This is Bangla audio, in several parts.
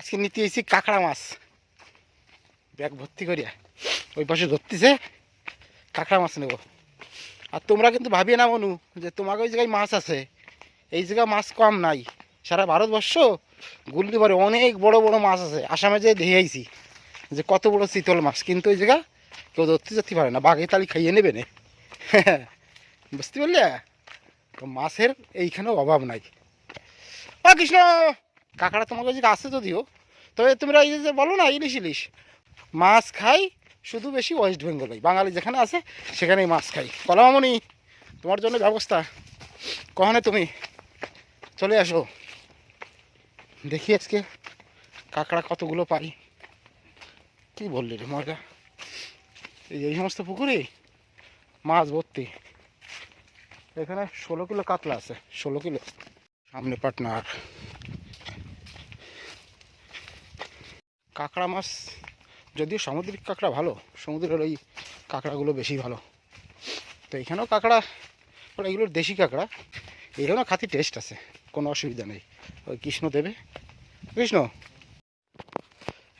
আজকে নিতে এসেছি কাঁকড়া মাছ, ব্যাগ ভর্তি করিয়া ওই পাশে ধরতেছে, কাঁকড়া মাছ নেব। আর তোমরা কিন্তু ভাবিয়ে না মনু যে তোমাকে ওই জায়গায় মাছ আছে, এই জায়গায় মাছ কম নাই। সারা ভারতবর্ষ গুলতে পারে অনেক বড় বড় মাছ আছে। আসামে যে দেখে আইছি যে কত বড় চিতল মাছ, কিন্তু ওই জায়গা কেউ ধরতে যেতে পারে না, বাঘে তালি খাইয়ে নেবে না। বুঝতে পারলে, মাছের এইখানেও অভাব নাই। ও কৃষ্ণ, কাঁকড়া তোমার কাছে আছে যদিও, তবে তোমরা এই যে বলো না ইলিশ ইলিশ, মাছ খাই শুধু বেশি ওয়েস্ট বেঙ্গলেই, বাঙালি যেখানে আছে সেখানেই মাছ খাই। কলামামনি, তোমার জন্য ব্যবস্থা, কখনে তুমি চলে আসো, দেখি আজকে কাঁকড়া কতগুলো পাই। কি বললি রে মজা, এই সমস্ত পুকুরে মাছ ভর্তি। এখানে 16 কিলো কাতলা আছে, 16 কিলো। সামনে পার্টনার কাঁকড়া মাছ, যদিও সামুদ্রিক কাঁকড়া ভালো, সমুদ্রের ওই কাঁকড়াগুলো বেশি ভালো। তো এখানেও কাঁকড়া, এগুলোর দেশি কাঁকড়া, এখানেও খাতি টেস্ট আছে, কোনো অসুবিধা নেই। ওই কৃষ্ণ দেবে, কৃষ্ণ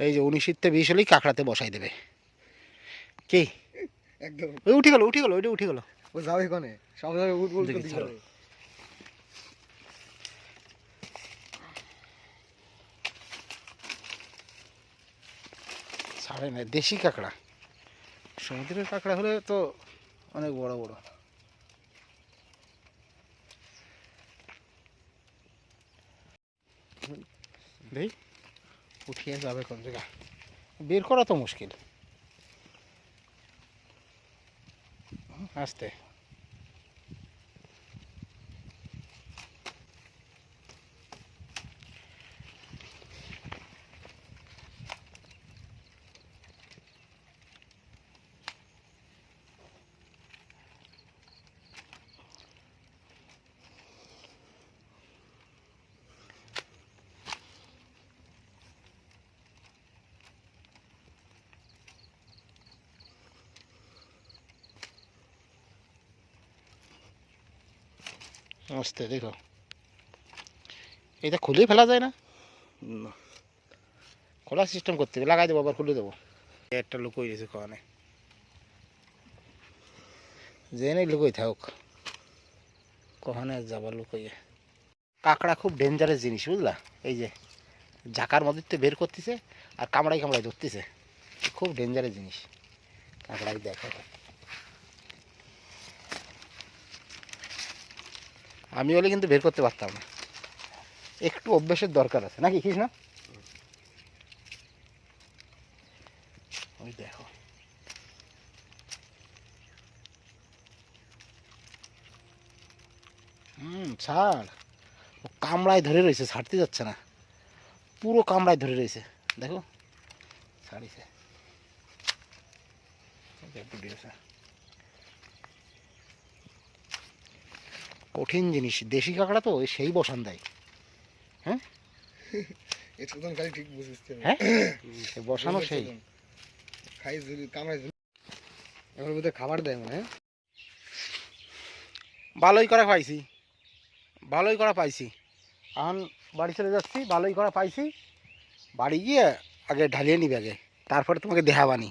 এই যে 19 20 হলেই কাঁকড়াতে বসাই দেবে। কি একদম ওই উঠে গেল, ওইটা উঠে গেল, ও যাবে কোনে সব জায়গায় উঠ বলতে দিছে। ছাড়ে না, দেশি কাঁকড়া। সমুদ্রের কাঁকড়া হলে তো অনেক বড় বড়। দেই উঠিয়ে যাবে কোন জায়গা, বের করা তো মুশকিল। আস্তে আস্তে, দেখো এটা খুলেই ফেলা যায় না, খোলা সিস্টেম করতে হবে, লাগাই দেবো আবার খুলে দেবো। একটা লুকোই রয়েছে কনে, যে নেই লুকোই থাকুক, কখনে যাবার লুকোইয়ে। কাঁকড়া খুব ডেঞ্জারাস জিনিস বুঝলা, এই যে ঝাঁকার মধ্যে তো বের করতেছে আর কামড়াই কামড়াই ধরতেছে, খুব ডেঞ্জারাস জিনিস কাঁকড়াই। দেখো আমি হলে কিন্তু বের করতে পারতাম না, একটু অভ্যাসের দরকার আছে নাকি কৃষ্ণ? ওই দেখো ছাড়, ও কামড়ায় ধরে রয়েছে, ছাড়তে যাচ্ছে না, পুরো কামড়ায় ধরে রয়েছে, দেখো ছাড়িছে। কঠিন জিনিস, দেশি কাঁকড়া তো সেই বসান দেয়। হ্যাঁ ঠিক বুঝিস হ্যাঁ, বসানো সেই খাই কামড়াই এবার বোধহয় খাবার দেয় মনে হয়। ভালোই করা পাইছি, ভালোই করা পাইছি। এখন বাড়ি চলে যাচ্ছি, ভালোই করা পাইছি। বাড়ি গিয়ে আগে ঢালিয়ে নিবে আগে, তারপরে তোমাকে দেখাবানি।